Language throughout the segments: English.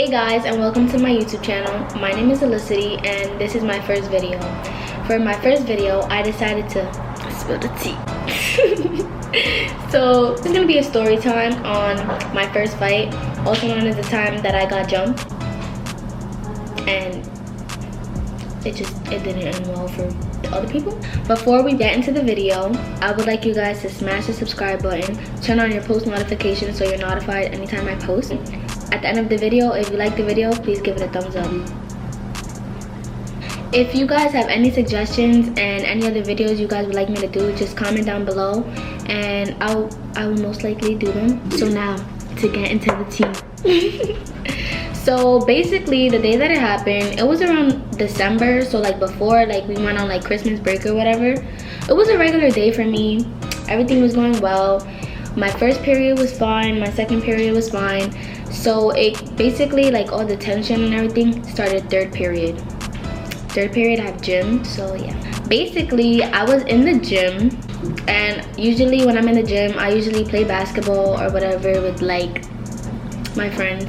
Hey guys, and welcome to my YouTube channel. My name is Alicity and this is my first video. For my first video, I decided to spill the tea. So this is gonna be a story time on my first fight, also known as the time that I got jumped. And it didn't end well for the other people. Before we get into the video, I would like you guys to smash the subscribe button, turn on your post notifications so you're notified anytime I post. At the end of the video, if you like the video, please give it a thumbs up. If you guys have any suggestions and any other videos you guys would like me to do, just comment down below and I will most likely do them. So now to get into the tea. So basically the day that it happened, it was around December, so like before like we went on like Christmas break or whatever. It was a regular day for me. Everything was going well. My first period was fine, my second period was fine. So it basically, like, all the tension and everything started third period. Third period I have gym, so yeah. Basically I was in the gym, and usually when I'm in the gym I usually play basketball or whatever with like my friends.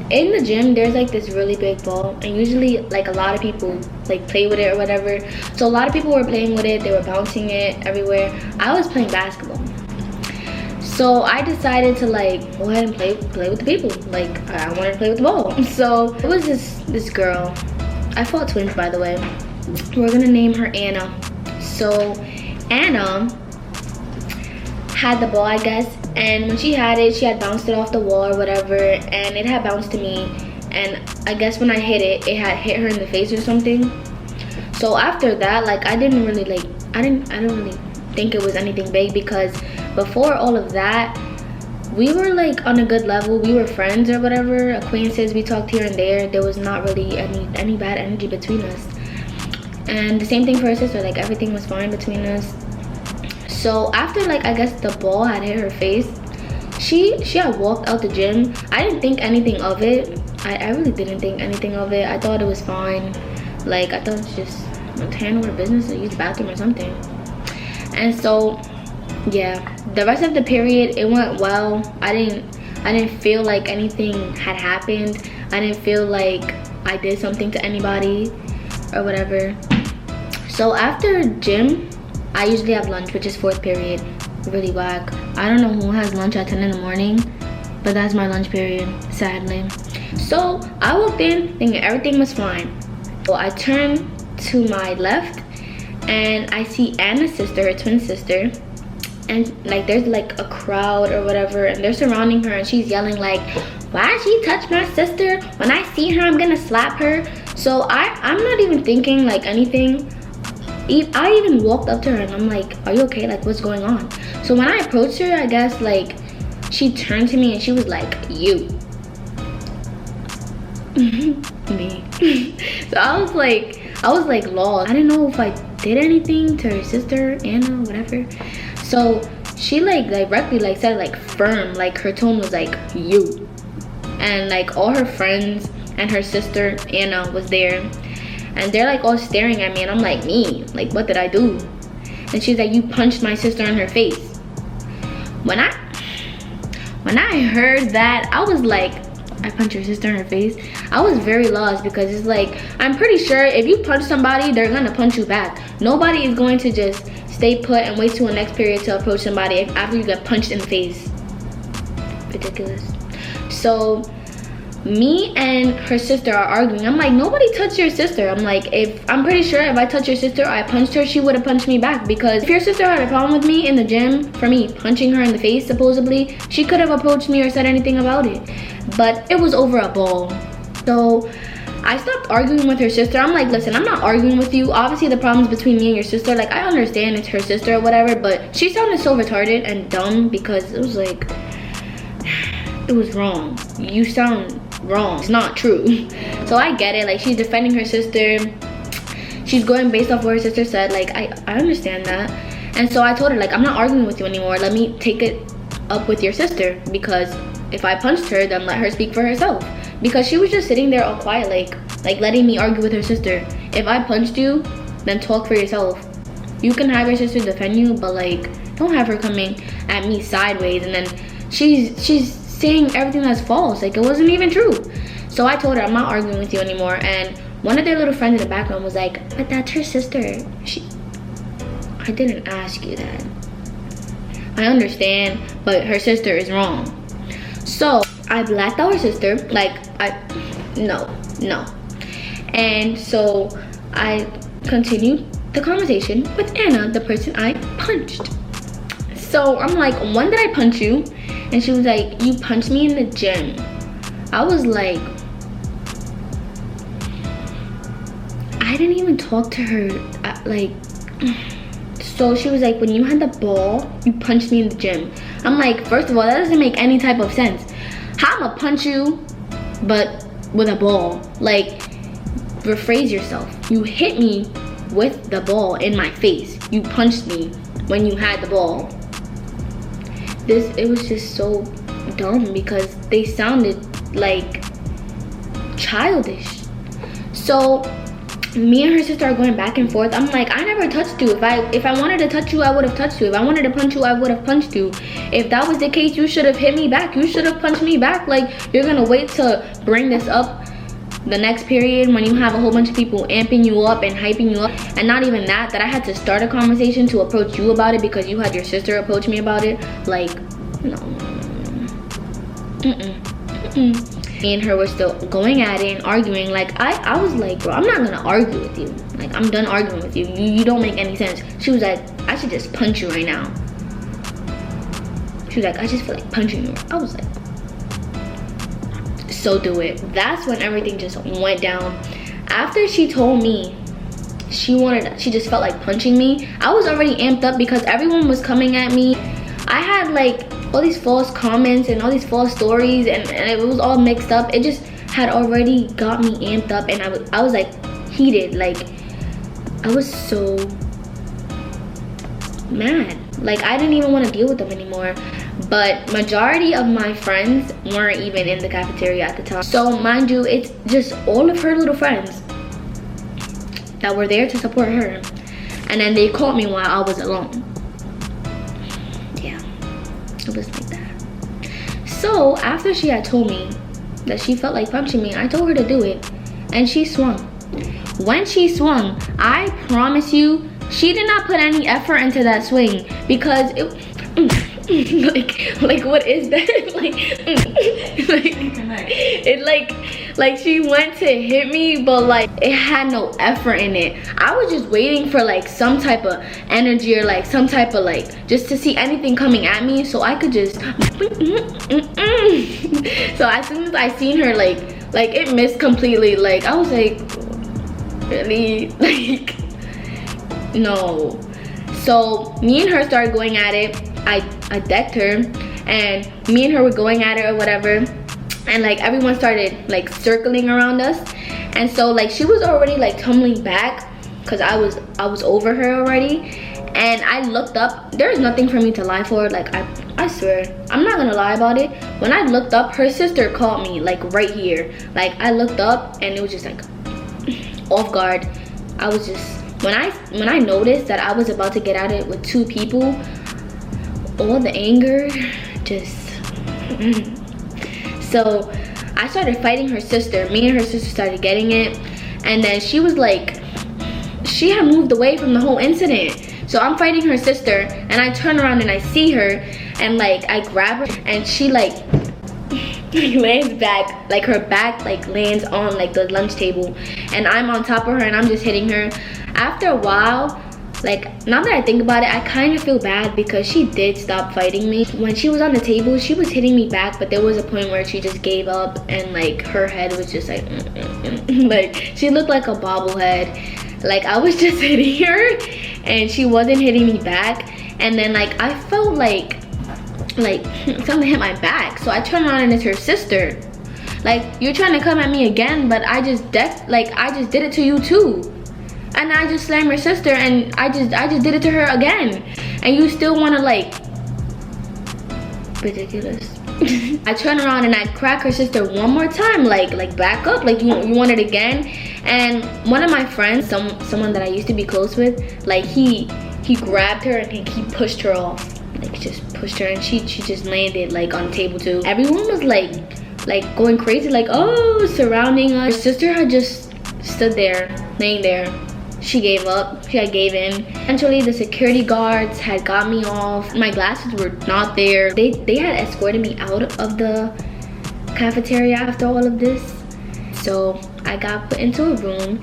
In the gym there's like this really big ball, and usually like a lot of people like play with it or whatever. So a lot of people were playing with it, they were bouncing it everywhere. I was playing basketball. So I decided to like go ahead and play with the people. Like I wanted to play with the ball. So it was this girl. I fought twins, by the way. We're gonna name her Anna. So Anna had the ball, I guess, and when she had it, she had bounced it off the wall or whatever, and it had bounced to me, and I guess when I hit it, it had hit her in the face or something. So after that, like I didn't really think it was anything big, because before all of that we were like on a good level. We were friends or whatever, acquaintances. We talked here and there. There was not really any bad energy between us, and the same thing for her sister. Like everything was fine between us. So after like I guess the ball had hit her face, she had walked out the gym. I didn't think anything of it. I really didn't think anything of it. I thought it was fine. Like I thought it was just to handle her business or use the bathroom or something. And so yeah, the rest of the period it went well. I didn't feel like anything had happened. I didn't feel like I did something to anybody or whatever. So after gym I usually have lunch, which is fourth period. Really whack. I don't know who has lunch at 10 in the morning, but that's my lunch period, sadly. So I walked in thinking everything was fine. So I turned to my left and I see Anna's sister, her twin sister, and like there's like a crowd or whatever, and they're surrounding her, and she's yelling like, why she touch my sister? When I see her I'm gonna slap her. So I'm not even thinking like anything. I even walked up to her and I'm like, are you okay? Like what's going on? So when I approached her, I guess like she turned to me and she was like, you. Me. So I was like lost. I didn't know if I did anything to her sister, Anna, whatever. So she like directly like said like firm, like her tone was like you. And like all her friends and her sister Anna was there, and they're like all staring at me, and I'm like, me? Like what did I do? And she's like, you punched my sister in her face. When I heard that, I was like, I punched your sister in her face? I was very lost, because it's like, I'm pretty sure if you punch somebody, they're gonna punch you back. Nobody is going to just stay put and wait till the next period to approach somebody after you get punched in the face. Ridiculous. So me and her sister are arguing. I'm like, nobody touched your sister. I'm like, I'm pretty sure if I touched your sister or I punched her, she would have punched me back, because if your sister had a problem with me in the gym for me punching her in the face supposedly, she could have approached me or said anything about it. But it was over a ball. So I stopped arguing with her sister. I'm like, listen, I'm not arguing with you. Obviously the problem's between me and your sister. Like I understand it's her sister or whatever, but she sounded so retarded and dumb, because it was like, it was wrong. You sound wrong. It's not true. So I get it. Like she's defending her sister. She's going based off what her sister said. Like I understand that. And so I told her like, I'm not arguing with you anymore. Let me take it up with your sister, because if I punched her, then let her speak for herself. Because she was just sitting there all quiet, like letting me argue with her sister. If I punched you, then talk for yourself. You can have your sister defend you, but like don't have her coming at me sideways, and then she's saying everything that's false. Like it wasn't even true. So I told her, I'm not arguing with you anymore. And one of their little friends in the background was like, but that's her sister. I didn't ask you that. I understand, but her sister is wrong. So I blacked out her sister. Like, no. And so I continued the conversation with Anna, the person I punched. So I'm like, when did I punch you? And she was like, you punched me in the gym. I was like, I didn't even talk to her. So she was like, when you had the ball, you punched me in the gym. I'm like, first of all, that doesn't make any type of sense. How I'ma punch you, but with a ball? Like, rephrase yourself. You hit me with the ball in my face. You punched me when you had the ball. It was just so dumb because they sounded like childish. So me and her sister are going back and forth. I'm like, I never touched you. If I wanted to touch you, I would have touched you. If I wanted to punch you, I would have punched you. If that was the case, you should have hit me back. You should have punched me back. Like, you're gonna wait to bring this up the next period when you have a whole bunch of people amping you up and hyping you up. And not even that I had to start a conversation to approach you about it because you had your sister approach me about it. Like, no. Me and her were still going at it and arguing. Like, I was like, bro, I'm not gonna argue with you. Like, I'm done arguing with you. You don't make any sense. She was like, I should just punch you right now. She was like, I just feel like punching you. I was like, so do it. That's when everything just went down. After she told me she just felt like punching me, I was already amped up because everyone was coming at me. I had like all these false comments and all these false stories, and it was all mixed up. It just had already got me amped up, and I was like heated. Like, I was so mad. Like, I didn't even want to deal with them anymore. But majority of my friends weren't even in the cafeteria at the time. So mind you, it's just all of her little friends that were there to support her. And then they called me while I was alone. Yeah, it was like that. So after she had told me that she felt like punching me, I told her to do it. And she swung. When she swung, I promise you, she did not put any effort into that swing because like what is that? like she went to hit me, but like it had no effort in it. I was just waiting for like some type of energy or like some type of like just to see anything coming at me so I could just So as soon as I seen her like it missed completely. Like, I was like, really? Like, no. So me and her started going at it. I decked her, and me and her were going at it or whatever, and like everyone started like circling around us. And so like she was already like tumbling back because I was over her already. And I looked up. There's nothing for me to lie for. Like, I swear, I'm not gonna lie about it. When I looked up, her sister caught me like right here. Like, I looked up and it was just like off guard. I was just, when I noticed that I was about to get at it with two people, all the anger just So I started fighting her sister. Me and her sister started getting it, and then she was like, she had moved away from the whole incident. So I'm fighting her sister, and I turn around and I see her, and like I grab her, and she like lands back, like her back like lands on like the lunch table, and I'm on top of her and I'm just hitting her. After a while, like, now that I think about it, I kind of feel bad because she did stop fighting me. When she was on the table, she was hitting me back, but there was a point where she just gave up, and like her head was just like like she looked like a bobblehead. Like, I was just hitting her and she wasn't hitting me back. And then like I felt like something hit my back, so I turned around and it's her sister. Like, you're trying to come at me again, but I just did it to you too. And I just slammed your sister, and I just did it to her again, and you still want to like, ridiculous. I turn around and I crack her sister one more time, like back up, like you want it again. And one of my friends, someone that I used to be close with, like he grabbed her and he pushed her off, like just pushed her, and she just landed like on the table too. Everyone was like like going crazy, like, oh, surrounding us. Her sister had just stood there, laying there. She gave up. She had gave in. Eventually, the security guards had got me off. My glasses were not there. They had escorted me out of the cafeteria after all of this. So I got put into a room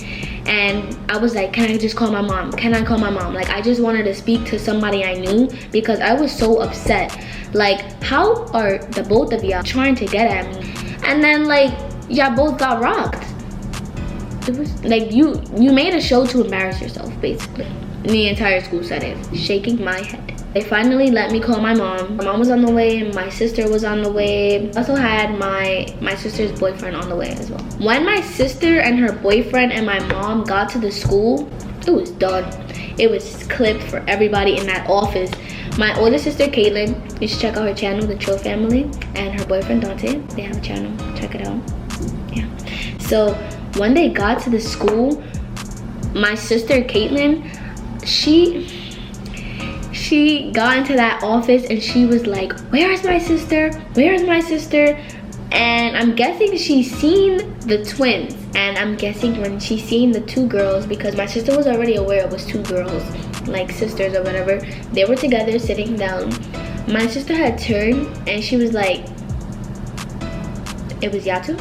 and I was like, can I just call my mom? Can I call my mom? Like, I just wanted to speak to somebody I knew because I was so upset. Like, how are the both of y'all trying to get at me? And then like, y'all both got rocked. It was like, you made a show to embarrass yourself, basically. The entire school said it. Shaking my head. They finally let me call my mom. My mom was on the way and my sister was on the way. I also had my sister's boyfriend on the way as well. When my sister and her boyfriend and my mom got to the school, it was done. It was clipped for everybody in that office. My older sister, Caitlin, you should check out her channel, The Chill Family, and her boyfriend, Dante. They have a channel, check it out. Yeah. So when they got to the school, my sister, Caitlin, she got into that office and she was like, where is my sister? Where is my sister? And I'm guessing she's seen the twins. And I'm guessing when she's seen the two girls, because my sister was already aware it was two girls, like sisters or whatever. They were together sitting down. My sister had turned and she was like, it was Yatu?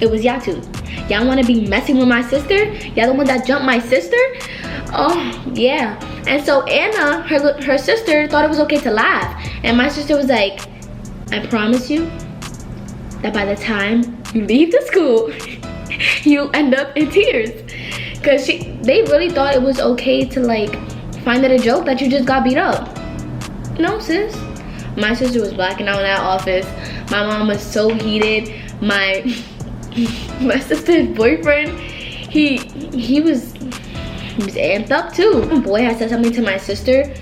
It was Yatu. Y'all wanna be messing with my sister? Y'all the one that jumped my sister? Oh, yeah. And so Anna, her sister, thought it was okay to laugh. And my sister was like, I promise you that by the time you leave the school, you'll end up in tears. Because they really thought it was okay to like find it a joke that you just got beat up. No, sis. My sister was blacking out in that office. My mom was so heated. My sister's boyfriend, he was amped up too. My boy had said something to my sister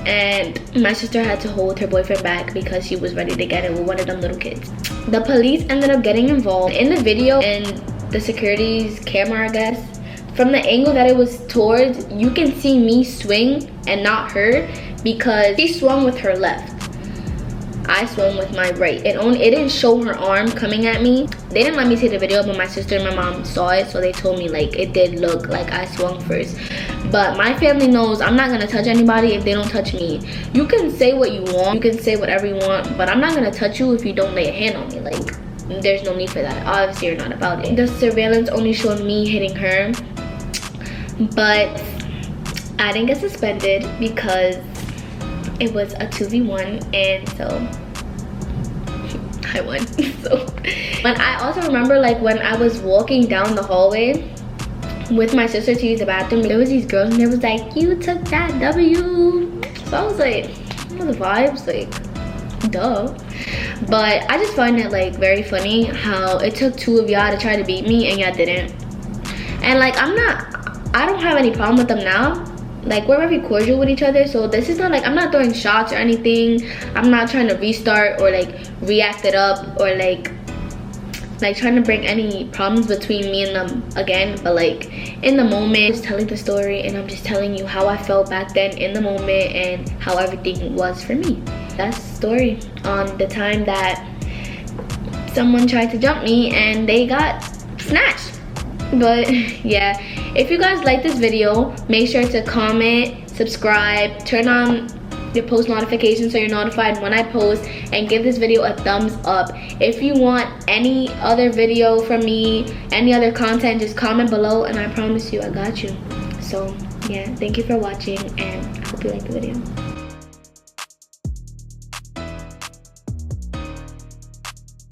and my sister had to hold her boyfriend back because she was ready to get it with one of them little kids. The police ended up getting involved. In the video and the security's camera, I guess, from the angle that it was towards, you can see me swing and not her because she swung with her left. I swung with my right. It didn't show her arm coming at me. They didn't let me see the video, but my sister and my mom saw it, so they told me like it did look like I swung first. But my family knows I'm not gonna touch anybody if they don't touch me. You can say what you want, you can say whatever you want, but I'm not gonna touch you if you don't lay a hand on me. Like, there's no need for that. Obviously, you're not about it. The surveillance only showed me hitting her, but I didn't get suspended because it was a 2v1 and so I won. So, but I also remember like when I was walking down the hallway with my sister to use the bathroom, there was these girls and they was like, you took that W. So I was like, you know, the vibes, like, duh. But I just find it like very funny how it took two of y'all to try to beat me and y'all didn't. And like, I don't have any problem with them now. Like, we're very cordial with each other, so this is not like I'm not throwing shots or anything. I'm not trying to restart or like react it up or like trying to bring any problems between me and them again. But like in the moment, I'm just telling the story and I'm just telling you how I felt back then in the moment and how everything was for me. That's the story on the time that someone tried to jump me and they got snatched. But yeah, if you guys like this video, make sure to comment, subscribe, turn on your post notifications so you're notified when I post, and give this video a thumbs up. If you want any other video from me, any other content, just comment below and I promise you I got you. So yeah, thank you for watching and I hope you like the video.